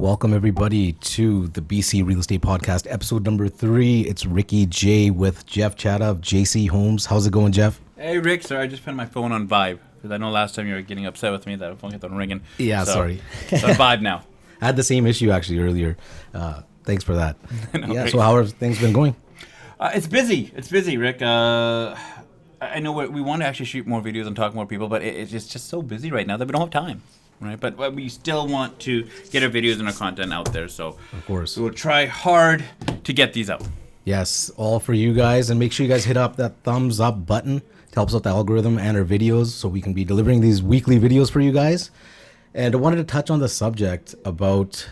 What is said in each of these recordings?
Welcome everybody to the BC Real Estate Podcast, episode number 3. It's Ricky J with Jeff Chadha of JC Homes. How's it going, Jeff? Hey, Rick. Sorry, I just put my phone on vibe because I know last time you were getting upset with me that the phone kept on ringing. Yeah, sorry. It's on vibe now. I had the same issue actually earlier. Thanks for that. No, so how have things been going? It's busy. It's busy, Rick. I know we want to actually shoot more videos and talk more people, but it's just so busy right now that we don't have time. Right, but we still want to get our videos and our content out there, so of course we'll try hard to get these out. Yes, all for you guys, and make sure you guys hit up that thumbs up button. It helps out the algorithm and our videos, so we can be delivering these weekly videos for you guys. And I wanted to touch on the subject about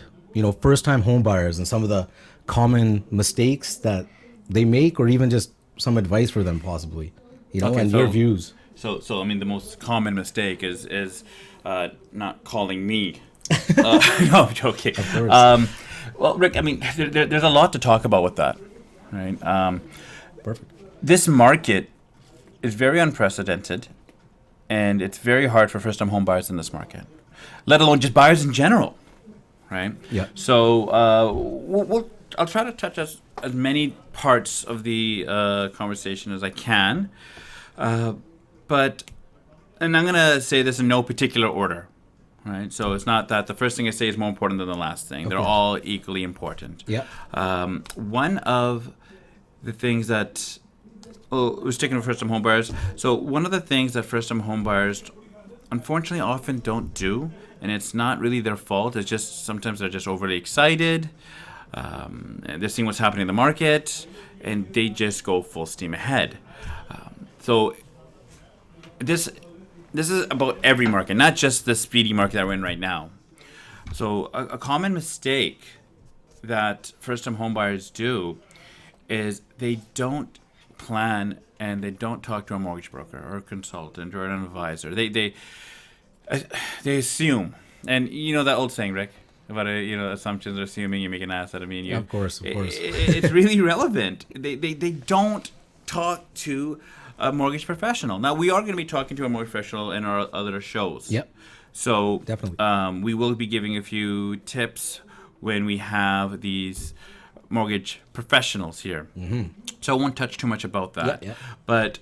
first-time home buyers and some of the common mistakes that they make, or even just some advice for them, possibly. Your views. So I mean, the most common mistake is not calling me. No, I'm joking. Of course. Well, Rick, I mean, there's a lot to talk about with that, right? Perfect. This market is very unprecedented, and it's very hard for first-time home buyers in this market, let alone just buyers in general, right? Yeah. So I'll try to touch as many parts of the conversation as I can, and I'm going to say this in no particular order, right? So it's not that the first thing I say is more important than the last thing. Okay. They're all equally important. Yeah. One of the things that, we're sticking with first-time home buyers. So one of the things that first-time home buyers, unfortunately, often don't do, and it's not really their fault, it's just sometimes they're just overly excited, and they're seeing what's happening in the market, and they just go full steam ahead. So this is about every market, not just the speedy market that we're in right now. So a common mistake that first-time homebuyers do is they don't plan and they don't talk to a mortgage broker or a consultant or an advisor. They assume, and you know that old saying, Rick, about assumptions or assuming you make an ass out of me and you. Yeah, of course. It's really relevant. They don't talk to a mortgage professional. Now, we are going to be talking to a mortgage professional in our other shows. Yep. So definitely, we will be giving a few tips when we have these mortgage professionals here. Mm-hmm. So I won't touch too much about that. Yeah. But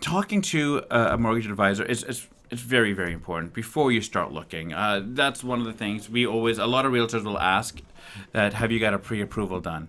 talking to a mortgage advisor is very, very important before you start looking. That's one of the things a lot of realtors will ask that, have you got a pre-approval done?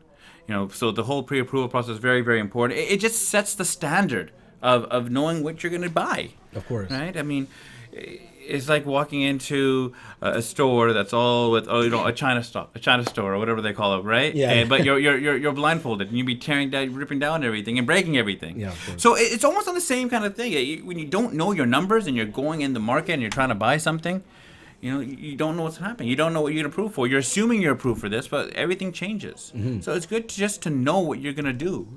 So the whole pre-approval process is very, very important. It just sets the standard of knowing what you're going to buy. Of course. Right? I mean, it's like walking into a store that's all with a China store or whatever they call it, right? Yeah. But you're blindfolded and you be tearing down, ripping down everything and breaking everything. Yeah. Of course. So it's almost on the same kind of thing. When you don't know your numbers and you're going in the market and you're trying to buy something, you don't know what's happening. You don't know what you're going to approve for. You're assuming you're approved for this, but everything changes. Mm-hmm. So it's good just to know what you're going to do.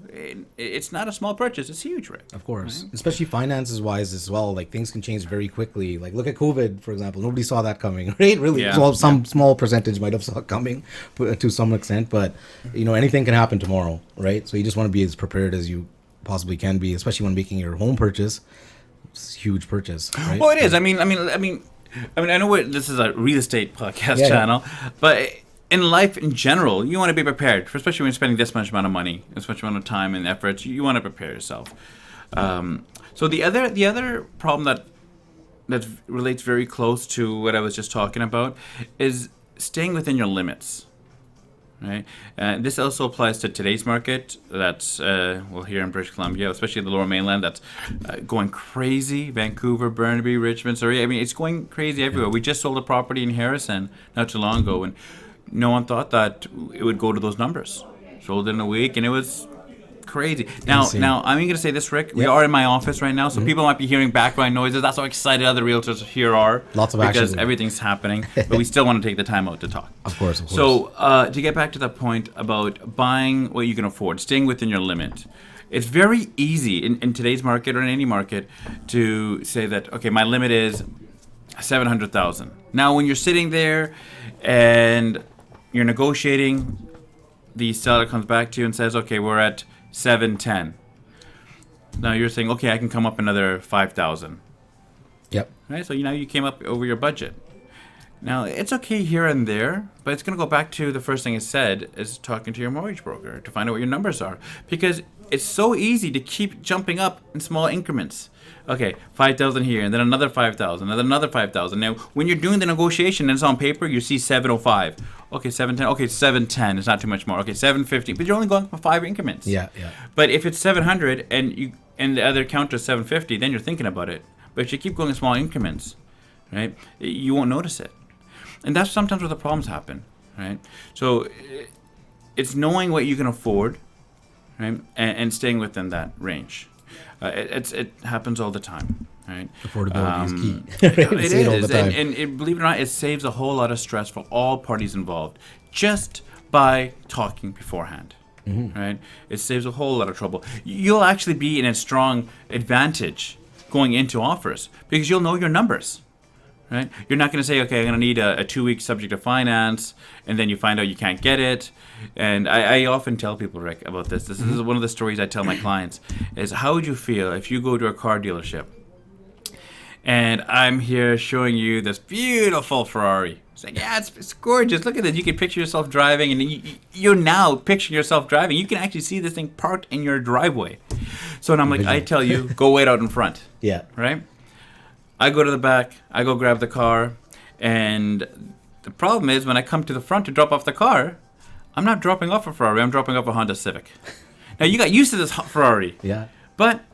It's not a small purchase. It's huge, Rick. Of course. Right? Especially finances-wise as well. Like, things can change very quickly. Like, look at COVID, for example. Nobody saw that coming, right? Really. Yeah. Well, some small percentage might have saw it coming to some extent. But, anything can happen tomorrow, right? So you just want to be as prepared as you possibly can be, especially when making your home purchase. It's a huge purchase, right? Well, it is. I mean, I know this is a real estate podcast channel, but in life in general, you want to be prepared, especially when you're spending this much amount of money, this much amount of time and effort. You want to prepare yourself. So the other problem that relates very close to what I was just talking about is staying within your limits. Right. This also applies to today's market. That's here in British Columbia, especially the Lower Mainland. That's going crazy. Vancouver, Burnaby, Richmond, Surrey. I mean, it's going crazy everywhere. We just sold a property in Harrison not too long ago, and no one thought that it would go to those numbers. Sold in a week, and it was crazy. Now I'm going to say this, Rick. We are in my office right now, so people might be hearing background noises. That's how excited other realtors here are. Lots of action. Because everything's happening, but we still want to take the time out to talk. Of course. So to get back to the point about buying what you can afford, staying within your limit, it's very easy in today's market or in any market to say that, okay, my limit is $700,000. Now, when you're sitting there and you're negotiating, the seller comes back to you and says, okay, we're at 710. Now you're saying, okay, I can come up another 5,000. Yep. Right? So you came up over your budget. Now, it's okay here and there, but it's going to go back to the first thing I said, is talking to your mortgage broker to find out what your numbers are. Because it's so easy to keep jumping up in small increments. Okay, 5,000 here, and then another 5,000, and then another 5,000. Now, when you're doing the negotiation and it's on paper, you see 705. Okay, 710. Okay, 710. It's not too much more. Okay, 750. But you're only going for 5 increments. Yeah. But if it's 700 and the other counter is 750, then you're thinking about it. But if you keep going in small increments, right, you won't notice it. And that's sometimes where the problems happen, right? So it's knowing what you can afford, right, and staying within that range. It happens all the time, right? Affordability is key. Right? It Say all is, the time. and believe it or not, it saves a whole lot of stress for all parties involved just by talking beforehand. Right? It saves a whole lot of trouble. You'll actually be in a strong advantage going into offers because you'll know your numbers. Right? You're not going to say, okay, I'm going to need a 2-week subject to finance, and then you find out you can't get it. And I often tell people, Rick, about this. This is one of the stories I tell my clients, is how would you feel if you go to a car dealership and I'm here showing you this beautiful Ferrari. It's like, yeah, it's gorgeous. Look at this. You can picture yourself driving, and you're now picturing yourself driving. You can actually see this thing parked in your driveway. So and I'm like, I tell you, go wait out in front. Yeah. Right? I go to the back, I go grab the car, and the problem is when I come to the front to drop off the car, I'm not dropping off a Ferrari, I'm dropping off a Honda Civic. Now, you got used to this Ferrari. Yeah. But,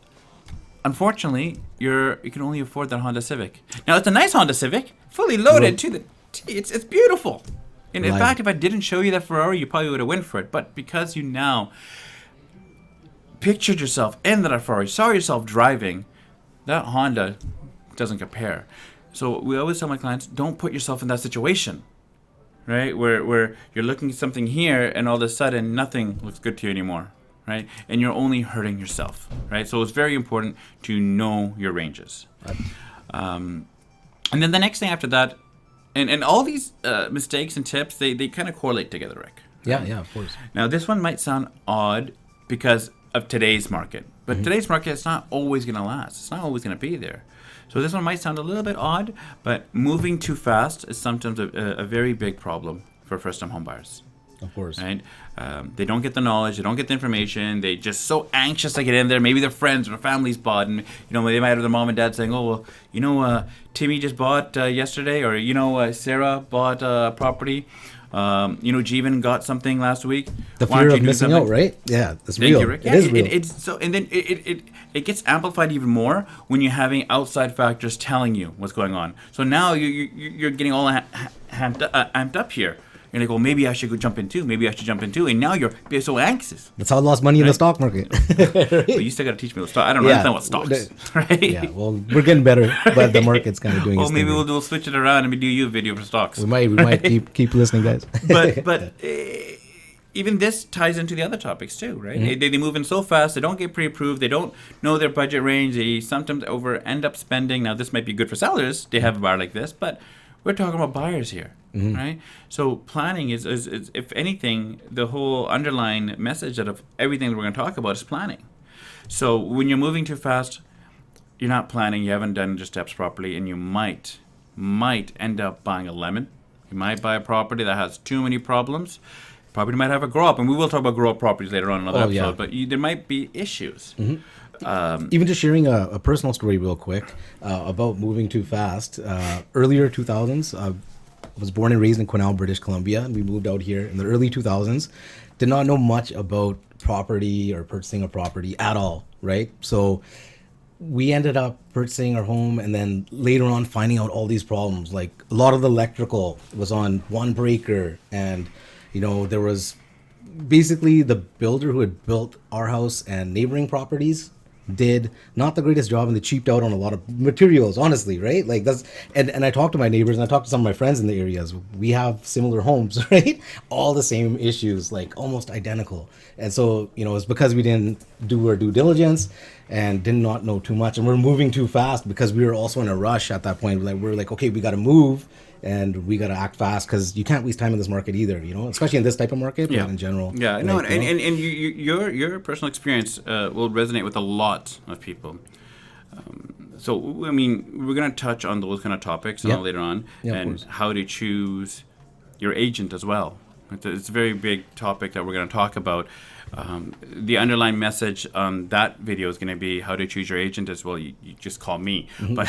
unfortunately, you can only afford that Honda Civic. Now, it's a nice Honda Civic, fully loaded to the T. It's beautiful. And in fact, if I didn't show you that Ferrari, you probably would have went for it. But because you now pictured yourself in that Ferrari, saw yourself driving, that Honda doesn't compare. So we always tell my clients, don't put yourself in that situation, right? Where you're looking at something here and all of a sudden nothing looks good to you anymore, right? And you're only hurting yourself, right? So it's very important to know your ranges. And then the next thing after that, and all these mistakes and tips, they kind of correlate together, Rick. Right? Yeah, of course. Now this one might sound odd because of today's market, but today's market is not always going to last. It's not always going to be there. So this one might sound a little bit odd, but moving too fast is sometimes a very big problem for first-time home buyers. Of course. Right? They don't get the knowledge, they don't get the information, they just so anxious to get in there. Maybe their friends or families bought, and they might have their mom and dad saying, oh, well, Timmy just bought yesterday, or, Sarah bought a property. Jeevan got something last week. The fear of missing out, right? Yeah, that's real. You, Rick. It is real. It's so, and then it gets amplified even more when you're having outside factors telling you what's going on. So now you're getting all amped up here. You're like, well, maybe I should go jump in too. Maybe I should jump in too. And now you're so anxious. That's how I lost money in the stock market. Right? But you still got to teach me the stock. I don't understand what stocks. Right? Yeah, well, we're getting better, but the market's kind of doing its thing. Well, maybe we'll switch it around and we do you a video for stocks. We might keep listening, guys. But even this ties into the other topics too, right? They move in so fast. They don't get pre-approved. They don't know their budget range. They sometimes end up spending. Now, this might be good for sellers. They have a buyer like this, but we're talking about buyers here, right? So planning is, if anything, the whole underlying message of everything that we're going to talk about is planning. So when you're moving too fast, you're not planning. You haven't done your steps properly, and you might end up buying a lemon. You might buy a property that has too many problems. Property might have a grow up, and we will talk about grow up properties later on in another episode. But there might be issues. Even just sharing a personal story real quick about moving too fast. Earlier 2000s, I was born and raised in Quesnel, British Columbia, and we moved out here in the early 2000s. Did not know much about property or purchasing a property at all, right? So we ended up purchasing our home and then later on finding out all these problems. Like a lot of the electrical was on one breaker, and there was basically the builder who had built our house and neighboring properties did not the greatest job, and they cheaped out on a lot of materials, honestly, right? Like that's and I talked to my neighbors and I talked to some of my friends in the areas. We have similar homes, right? All the same issues, like almost identical. And so, it's because we didn't do our due diligence and did not know too much, and we're moving too fast because we were also in a rush at that point. Like we're like, okay, we got to move and we got to act fast because you can't waste time in this market either, especially in this type of market, but in general. Yeah, no, and your personal experience will resonate with a lot of people. So, I mean, we're going to touch on those kind of topics later on, and how to choose your agent as well. It's a very big topic that we're going to talk about. The underlying message on that video is going to be how to choose your agent as well. You just call me, but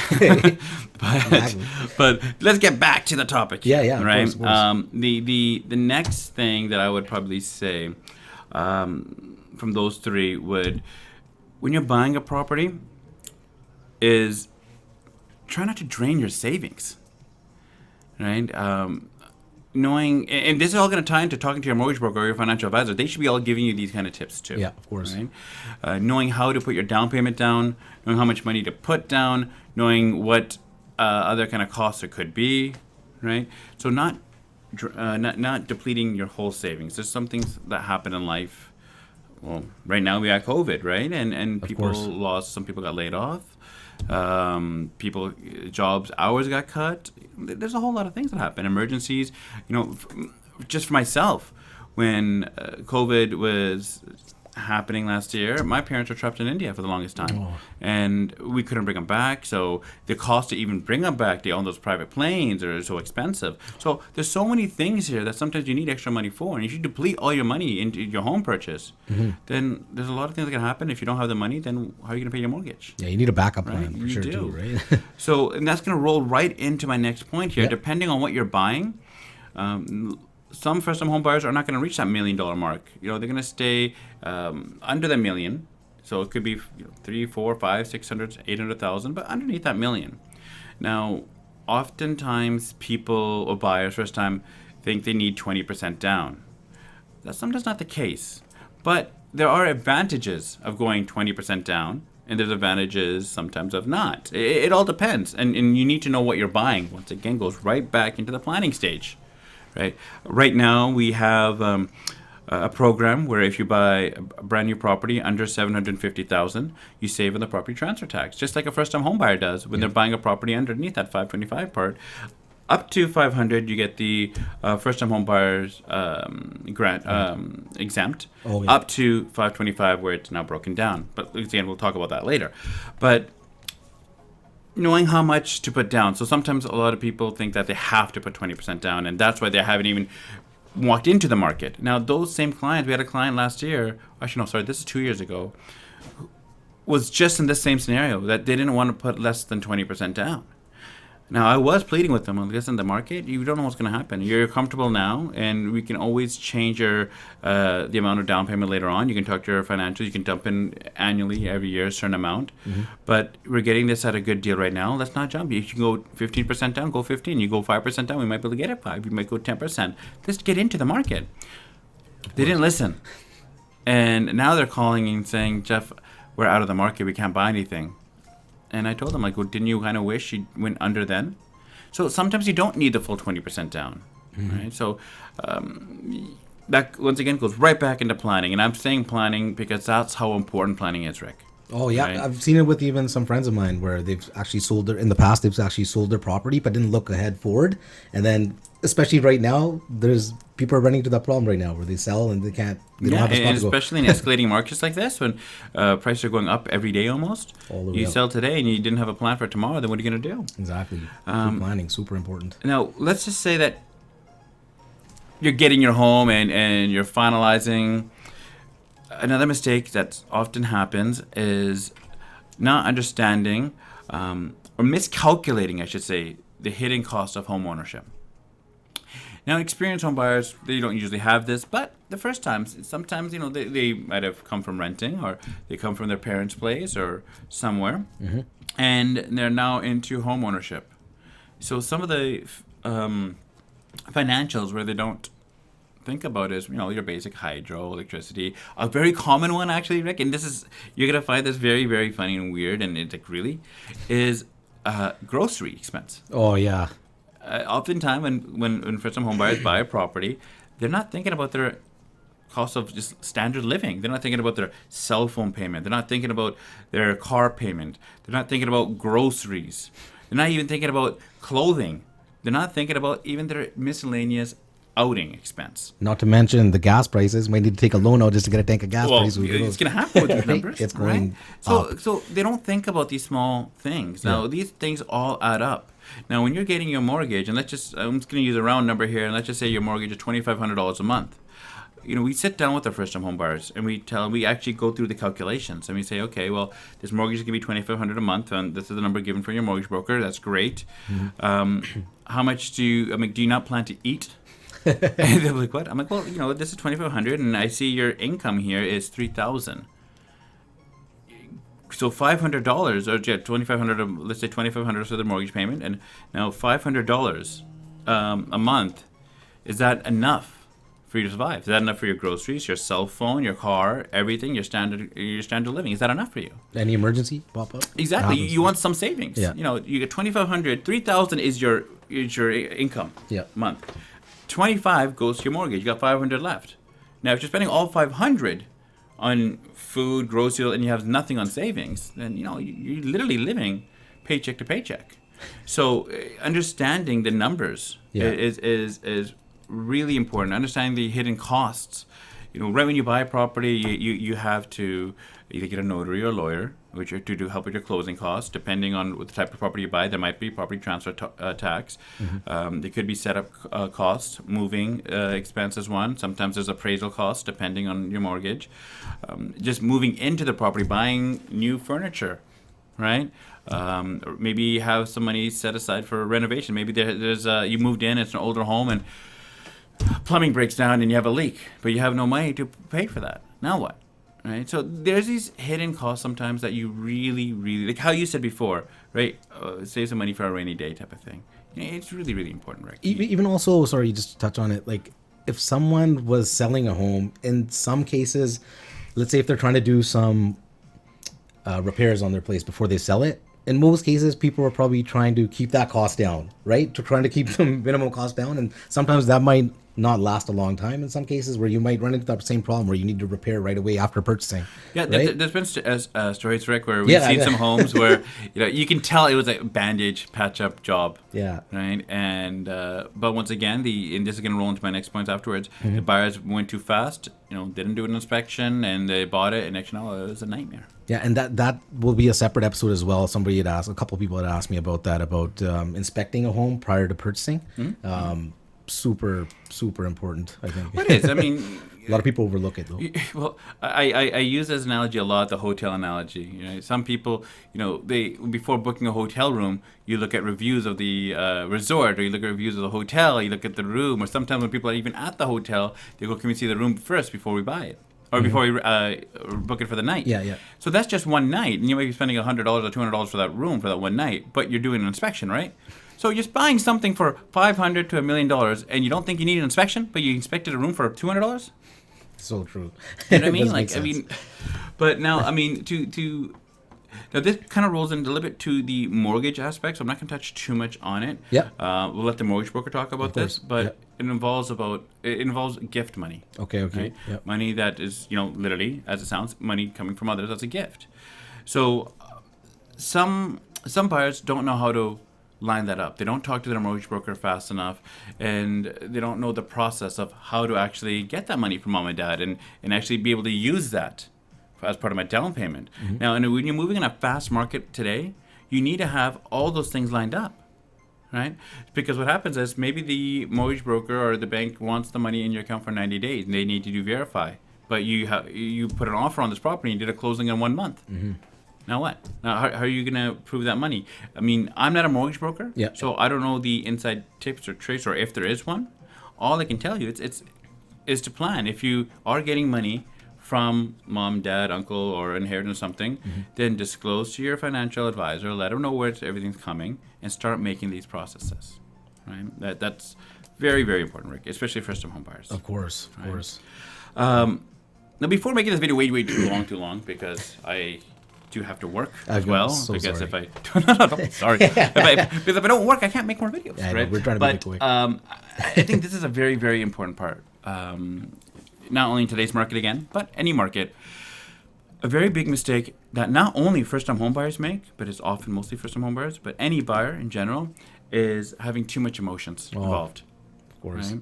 but let's get back to the topic. Yeah, right. Of course. The next thing that I would probably say from those three would, when you're buying a property, is try not to drain your savings, right? Knowing, and this is all going to tie into talking to your mortgage broker or your financial advisor. They should be all giving you these kind of tips too. Yeah, of course. Right? Knowing how to put your down payment down, knowing how much money to put down, knowing what other kind of costs there could be, right? So not depleting your whole savings. There's some things that happen in life. Well, right now we got COVID, right? And people lost. Some people got laid off. People jobs hours got cut. There's a whole lot of things that happen, emergencies, just for myself, when COVID was happening last year, my parents were trapped in India for the longest time, and we couldn't bring them back. So the cost to even bring them back, they own those private planes, are so expensive. So there's so many things here that sometimes you need extra money for, and if you deplete all your money into your home purchase, then there's a lot of things that can happen. If you don't have the money, then how are you going to pay your mortgage? Yeah, you need a backup plan Right? for sure too, right? So, and that's going to roll right into my next point here. Depending on what you're buying, some first-time home buyers are not going to reach that $1 million mark. They're going to stay under the million. So it could be 3, 4, 5, 600, 800,000, but underneath that million. Now, oftentimes people or buyers first time think they need 20% down. That's sometimes not the case. But there are advantages of going 20% down, and there's advantages sometimes of not. It all depends. And you need to know what you're buying. Once again, goes right back into the planning stage. Right now, we have a program where if you buy a brand new property under $750,000, you save on the property transfer tax, just like a first-time home buyer does when they're buying a property underneath that 525 part. Up to 500, you get the first-time home buyers grant exempt. Up to 525, where it's now broken down. But again, we'll talk about that later. But knowing how much to put down. So sometimes a lot of people think that they have to put 20% down, and that's why they haven't even walked into the market. Now, those same clients, we had a client last year, actually, no, sorry, this is 2 years ago, was just in this same scenario, that they didn't want to put less than 20% down. Now, I was pleading with them, listen, the market, you don't know what's going to happen. You're comfortable now, and we can always change the amount of down payment later on. You can talk to your financials. You can dump in annually, every year, a certain amount. But we're getting this at a good deal right now. Let's not jump. If you go 15% down, go 15. You go 5% down, we might be able to get it 5. You might go 10%. Let's get into the market. They didn't listen. And now they're calling and saying, Jeff, we're out of the market. We can't buy anything. And I told them, well, didn't you kind of wish you went under then? So sometimes you don't need the full 20% down, right? So that, once again, goes right back into planning. And I'm saying planning because that's how important planning is, Rick. Oh, yeah. Right? I've seen it with even some friends of mine where they've actually in the past, they've actually sold their property, but didn't look ahead forward. And then, especially right now, people are running into that problem right now where they sell and they don't have a spot and to go. especially in escalating markets like this, when prices are going up every day almost. You sell today and you didn't have a plan for tomorrow, then what are you going to do? Exactly. Planning, super important. Now, let's just say that you're getting your home and you're finalizing. Another mistake that often happens is not understanding or miscalculating, I should say, the hidden cost of home ownership. Now, experienced home buyers, they don't usually have this, but the first times, sometimes, they might have come from renting or they come from their parents' place or somewhere, and they're now into home ownership. So some of the financials where they don't think about is, your basic hydro, electricity. A very common one, actually, Rick, and you're going to find this very, very funny and weird, and it's like, really, is grocery expense. Oh, yeah. Oftentimes, when first-time home buyers buy a property, they're not thinking about their cost of just standard living. They're not thinking about their cell phone payment. They're not thinking about their car payment. They're not thinking about groceries. They're not even thinking about clothing. They're not thinking about even their miscellaneous outing expense. Not to mention the gas prices. Might need to take a loan out just to get a tank of gas. Well, Pretty soon. it's going to happen with these numbers. It's going right? up. So they don't think about these small things. Now, these things all add up. Now, when you're getting your mortgage, and I'm just going to use a round number here, and let's just say your mortgage is $2,500 a month. We sit down with our first-time home buyers, and we actually go through the calculations, and we say, okay, well, this mortgage is going to be $2,500 a month, and this is the number given from your mortgage broker. That's great. How much do you not plan to eat? And they're like, what? I'm like, well, this is $2,500, and I see your income here is $3,000. So $500, or $2,500. Let's say $2,500 for the mortgage payment, and now $500 a month. Is that enough for you to survive? Is that enough for your groceries, your cell phone, your car, everything, your standard living? Is that enough for you? Any emergency pop up? Exactly. You want some savings. Yeah. You get $2,500. $3,000 is your income. Month. $25 goes to your mortgage. You got $500 left. Now, if you're spending all $500 on food, groceries, and you have nothing on savings, then you're literally living paycheck to paycheck. So understanding the numbers is really important. Understanding the hidden costs. Right when you buy a property, you have to either get a notary or a lawyer, which are to help with your closing costs. Depending on what the type of property you buy, there might be property transfer tax. There could be setup costs, moving expenses. One, sometimes there's appraisal costs depending on your mortgage. Just moving into the property, buying new furniture, right? Or maybe you have some money set aside for renovation. Maybe there's you moved in, it's an older home, and plumbing breaks down and you have a leak, but you have no money to pay for that. Now what? Right? So there's these hidden costs sometimes that you really, really, like how you said before, right? Save some money for a rainy day type of thing. It's really, really important, right? Even also, sorry, just to touch on it, like if someone was selling a home, in some cases, let's say if they're trying to do some repairs on their place before they sell it, in most cases, people are probably trying to keep that cost down, right? Trying to keep the minimum cost down. And sometimes that might not last a long time. In some cases where you might run into that same problem where you need to repair right away after purchasing. Yeah, right? there's been stories, Rick, where we've seen some homes where you can tell it was a bandage patch-up job. Yeah. Right? And but once again, and this is going to roll into my next points afterwards, the buyers went too fast, didn't do an inspection, and they bought it, and next thing you know, it was a nightmare. Yeah, and that will be a separate episode as well. Somebody had asked, a couple people had asked me about that, about inspecting a home prior to purchasing. Super, super important, I think. It is. I mean, a lot of people overlook it, though. Well, I use this analogy a lot, the hotel analogy. Some people, they before booking a hotel room, you look at reviews of the resort, or you look at reviews of the hotel, you look at the room, or sometimes when people are even at the hotel, they go, can we see the room first before we buy it? Or before we book it for the night. Yeah. So that's just one night, and you might be spending $100 or $200 for that room for that one night, but you're doing an inspection, right? So you're buying something for $500 to $1 million, and you don't think you need an inspection, but you inspected a room for $200. So true. You know what I mean? But now, now this kind of rolls into a little bit to the mortgage aspect, so I'm not going to touch too much on it. Yeah. We'll let the mortgage broker talk about this, but it involves gift money. Okay. Right? Yep. Money that is, literally, as it sounds, money coming from others as a gift. So some buyers don't know how to line that up. They don't talk to their mortgage broker fast enough, and they don't know the process of how to actually get that money from mom and dad and actually be able to use that as part of my down payment. Now, and when you're moving in a fast market today, you need to have all those things lined up, right? Because what happens is maybe the mortgage broker or the bank wants the money in your account for 90 days, and they need to do verify. But you put an offer on this property and you did a closing in 1 month. Now what? Now how are you going to prove that money? I'm not a mortgage broker, so I don't know the inside tips or tricks, or if there is one. All I can tell you is to plan. If you are getting money from mom, dad, uncle, or inheritance something, then disclose to your financial advisor, let them know where everything's coming, and start making these processes. Right? That's very, very important, Rick, especially first-time home buyers. Of course. Now, before making this video way too long, because I do have to work as well. So because sorry. Because if I don't work, I can't make more videos. Yeah, right? We're trying to make it quick. I think this is a very, very important part. Not only in today's market again, but any market. A very big mistake that not only first-time home buyers make, but it's often mostly first-time home buyers, but any buyer in general, is having too much emotions involved. Of course.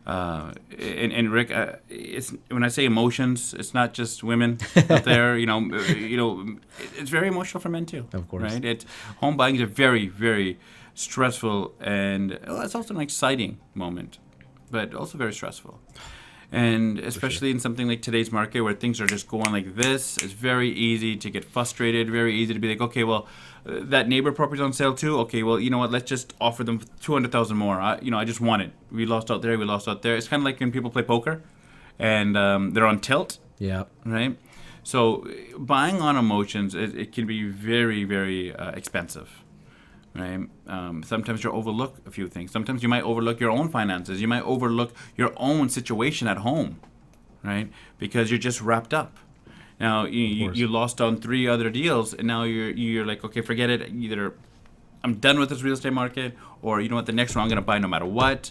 And Rick, it's when I say emotions, it's not just women out there. It's very emotional for men too. Of course. Right? Home buying is a very, very stressful, and it's also an exciting moment, but also very stressful. And especially in something like today's market where things are just going like this, it's very easy to get frustrated, very easy to be like, okay, well, that neighbor property's on sale too. Okay, well, you know what, let's just offer them 200,000 more. I just want it. We lost out there, we lost out there. It's kind of like when people play poker and they're on tilt. Yeah. Right? So buying on emotions, it can be very, very expensive. Right? Sometimes you overlook a few things. Sometimes you might overlook your own finances. You might overlook your own situation at home, right? Because you're just wrapped up. Now you lost on 3 other deals, and now you're like, okay, forget it. Either I'm done with this real estate market, or you know what, the next one I'm going to buy no matter what.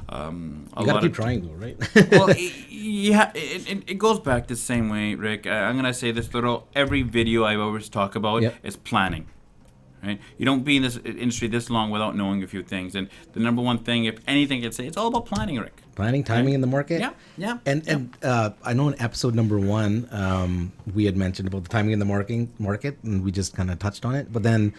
You got to keep trying though, right? Well, it goes back the same way, Rick. I'm going to say this every video I always talk about is planning. Right? You don't be in this industry this long without knowing a few things. And the number one thing, if anything, I'd say it's all about planning, Rick. Planning, timing in the market? Yeah. And I know in episode number 1, we had mentioned about the timing in the market, and we just kind of touched on it. But then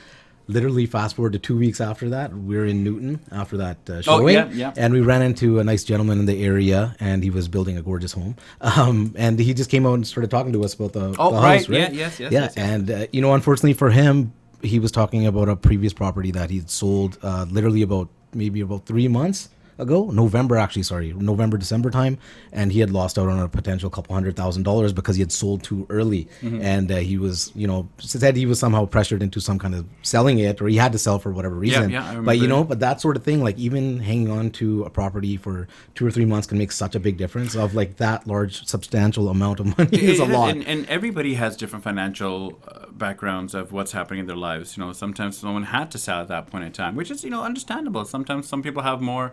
literally fast forward to 2 weeks after that, we're in Newton after that showing. And we ran into a nice gentleman in the area, and he was building a gorgeous home. And he just came out and started talking to us about the house, right? Yes. And, unfortunately for him, he was talking about a previous property that he'd sold literally about 3 months ago, November, December time, and he had lost out on a potential $200,000 because he had sold too early. And he was, said he was somehow pressured into some kind of selling it, or he had to sell for whatever reason. I remember. But but that sort of thing, like even hanging on to a property for 2 or 3 months can make such a big difference. Of like that large, substantial amount of money is a lot. And everybody has different financial backgrounds of what's happening in their lives. Sometimes someone had to sell at that point in time, which is understandable. Sometimes some people have more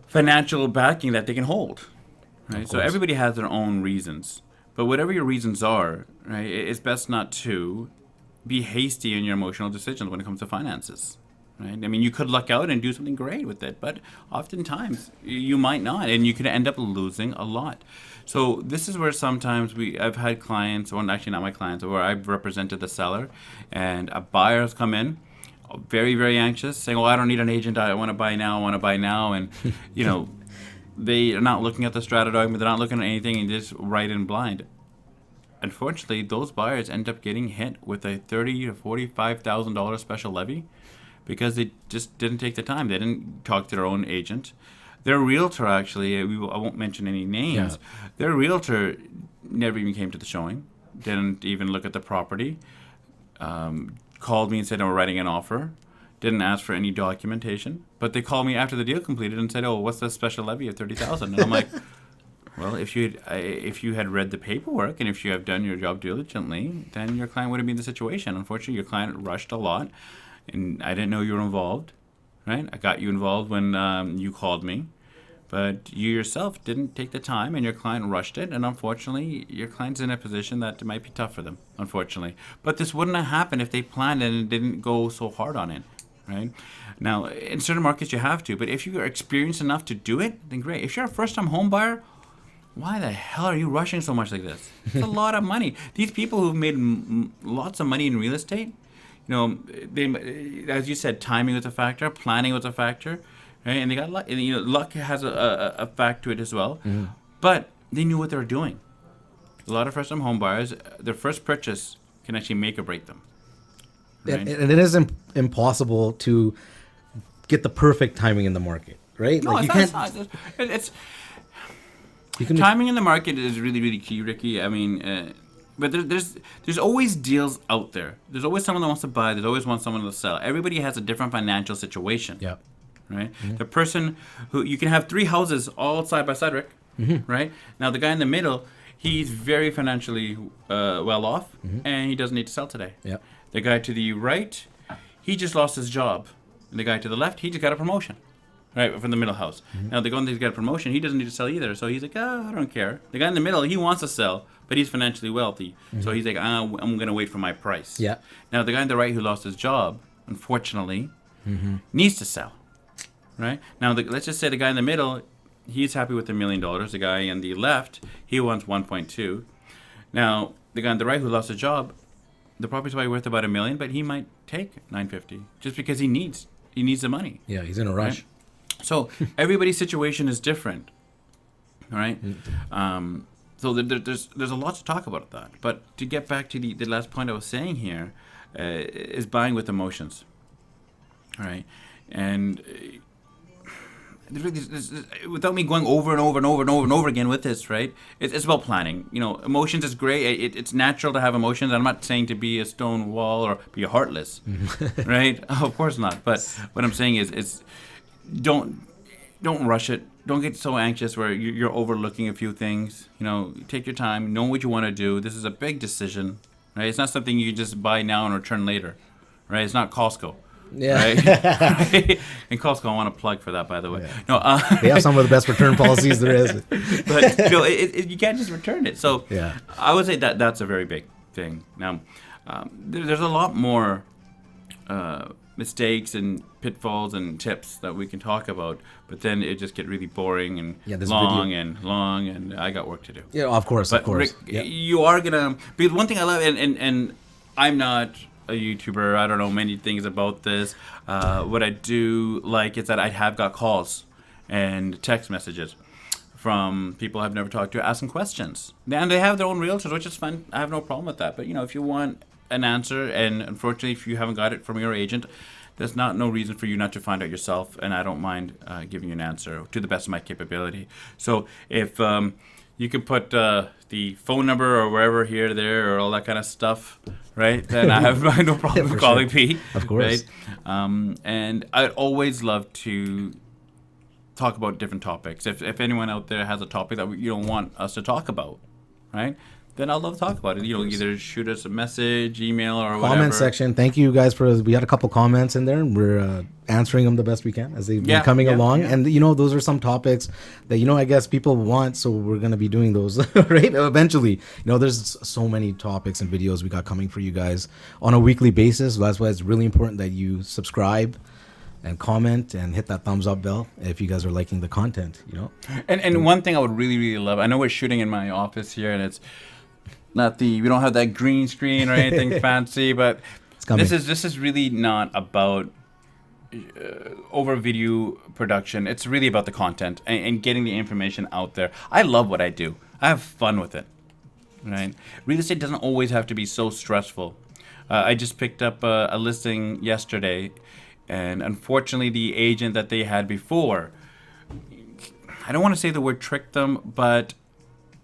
financial backing that they can hold, right? So everybody has their own reasons, but whatever your reasons are, right, it's best not to be hasty in your emotional decisions when it comes to finances, right? I mean, you could luck out and do something great with it, but oftentimes you might not, and you could end up losing a lot. So this is where sometimes I've had clients, or actually not my clients, where I've represented the seller, and a buyer has come in very, very anxious, saying, I don't need an agent, I want to buy now, and they are not looking at the strata document, they're not looking at anything, and just right in blind. Unfortunately, those buyers end up getting hit with a $30,000 to $45,000 special levy because they just didn't take the time. They didn't talk to their own agent. Their realtor, actually, I won't mention any names, their realtor never even came to the showing, didn't even look at the property, called me and said, we're writing an offer. Didn't ask for any documentation, but they called me after the deal completed and said, what's the special levy of $30,000? And I'm like, well, if you had read the paperwork and if you have done your job diligently, then your client wouldn't be in the situation. Unfortunately, your client rushed a lot, and I didn't know you were involved, right? I got you involved when you called me, but you yourself didn't take the time, and your client rushed it, and unfortunately, your client's in a position that it might be tough for them, unfortunately. But this wouldn't have happened if they planned it and didn't go so hard on it, right? Now, in certain markets, you have to, but if you are experienced enough to do it, then great. If you're a first-time home buyer, why the hell are you rushing so much like this? It's a lot of money. These people who've made lots of money in real estate, they, as you said, timing was a factor, planning was a factor, right? And they got luck. Luck has a fact to it as well. But they knew what they were doing. A lot of first-time home buyers, their first purchase can actually make or break them. Right? And it is impossible to get the perfect timing in the market, right? No, it's timing in the market is really, really key, Ricky. I mean, but there's always deals out there. There's always someone that wants to buy. There's always someone to sell. Everybody has a different financial situation. Yeah. Right? The person who, you can have 3 houses all side by side, Rick, right? Now, the guy in the middle, he's very financially well off, and he doesn't need to sell today. Yeah. The guy to the right, he just lost his job. And the guy to the left, he just got a promotion, right, from the middle house. Now, the guy who's got a promotion, he doesn't need to sell either. So he's like, I don't care. The guy in the middle, he wants to sell, but he's financially wealthy. So he's like, I'm going to wait for my price. Yeah. Now, the guy on the right who lost his job, unfortunately, needs to sell. Right? Now, let's just say the guy in the middle, he's happy with $1 million. The guy on the left, he wants 1.2. Now, the guy on the right who lost a job, the property's probably worth about $1 million, but he might take 950 just because he needs the money. Yeah, he's in a rush. Right? So everybody's situation is different. All right. So there's a lot to talk about that. But to get back to the last point I was saying here, is buying with emotions. All right. And without me going over and over and over and over and over again with this, right? It's about planning. Emotions is great. It's natural to have emotions. I'm not saying to be a stone wall or be heartless, right? Of course not. But what I'm saying is don't rush it. Don't get so anxious where you're overlooking a few things. Take your time. Know what you want to do. This is a big decision, right? It's not something you just buy now and return later, right? It's not Costco. Yeah. Right? And Costco, I want to plug for that, by the way. Yeah. No, they have some of the best return policies there is. But you can't just return it. So yeah. I would say that's a very big thing. Now, there's a lot more mistakes and pitfalls and tips that we can talk about, but then it just get really boring and long, and I got work to do. Yeah, of course. Rick, yeah. you are gonna, because one thing I love, and I'm not a YouTuber, I don't know many things about this. What I do like is that I have got calls and text messages from people I've never talked to asking questions, and they have their own realtors, which is fun. I have no problem with that. But if you want an answer, and unfortunately if you haven't got it from your agent, there's no reason for you not to find out yourself, and I don't mind giving you an answer to the best of my capability. So if you can put the phone number or wherever here, there, or all that kind of stuff, right, then I have no problem with calling Pete. Of course. Right? And I'd always love to talk about different topics. If anyone out there has a topic that you don't want us to talk about, right, then I'd love to talk about it. Either shoot us a message, email, or whatever. Comment section. Thank you guys we had a couple comments in there, and we're answering them the best we can as they've been coming along. Yeah. And those are some topics that I guess people want, so we're gonna be doing those right eventually. There's so many topics and videos we got coming for you guys on a weekly basis. That's why it's really important that you subscribe and comment and hit that thumbs up bell if you guys are liking the content. And one thing I would really, really love, I know we're shooting in my office here, and it's not we don't have that green screen or anything fancy, but this is really not about over video production. It's really about the content and getting the information out there. I love what I do. I have fun with it. Right? Real estate doesn't always have to be so stressful. I just picked up a listing yesterday, and unfortunately the agent that they had before, I don't want to say the word tricked them, but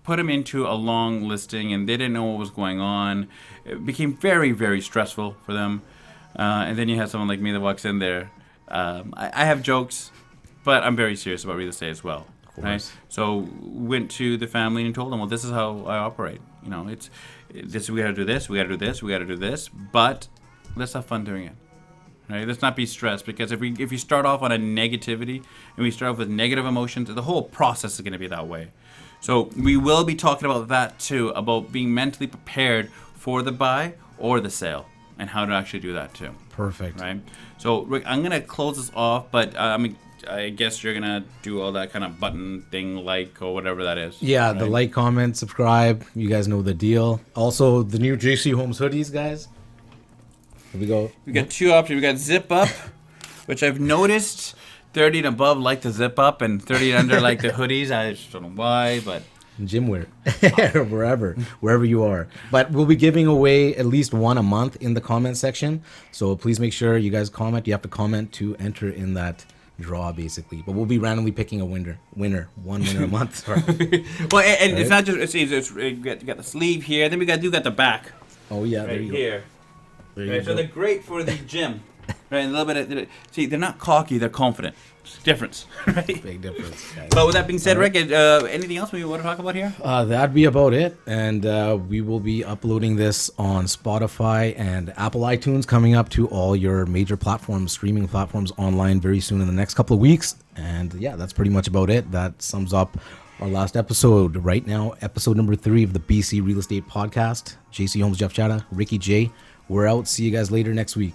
put them into a long listing, and they didn't know what was going on. It became very, very stressful for them. And then you have someone like me that walks in there. I have jokes, but I'm very serious about real estate as well. Right? So went to the family and told them, well, this is how I operate. It's this. We got to do this. We got to do this. We got to do this. But let's have fun doing it. Right? Let's not be stressed, because if you start off on a negativity and we start off with negative emotions, the whole process is going to be that way. So we will be talking about that too, about being mentally prepared for the buy or the sale, and how to actually do that too. Perfect. Right. So Rick, I'm gonna close this off, but I guess you're gonna do all that kind of button thing, like, or whatever that is. Yeah, right? The like, comment, subscribe. You guys know the deal. Also, the new JC Homes hoodies, guys. Here we go. We got two options. We got zip up, which I've noticed 30 and above like the zip up, and 30 and under like the hoodies. I just don't know why, but gym wear, wherever you are. But we'll be giving away at least one a month in the comment section. So please make sure you guys comment. You have to comment to enter in that draw, basically. But we'll be randomly picking a one winner a month. Well, and it's not just you got the sleeve here. Then we got the back. Oh yeah, there right you here. Go. Right, so they're great for the gym. Right, a little bit of, see, they're not cocky, they're confident. Difference, right? Big difference, guys. But with that being said, Rick, anything else we want to talk about here? That'd be about it. And we will be uploading this on Spotify and Apple iTunes, coming up to all your major platforms, streaming platforms online very soon in the next couple of weeks. And yeah, that's pretty much about it. That sums up our last episode right now, episode number 3 of the BC Real Estate Podcast. JC Holmes, Jeff Chadha, Ricky J. We're out. See you guys later next week.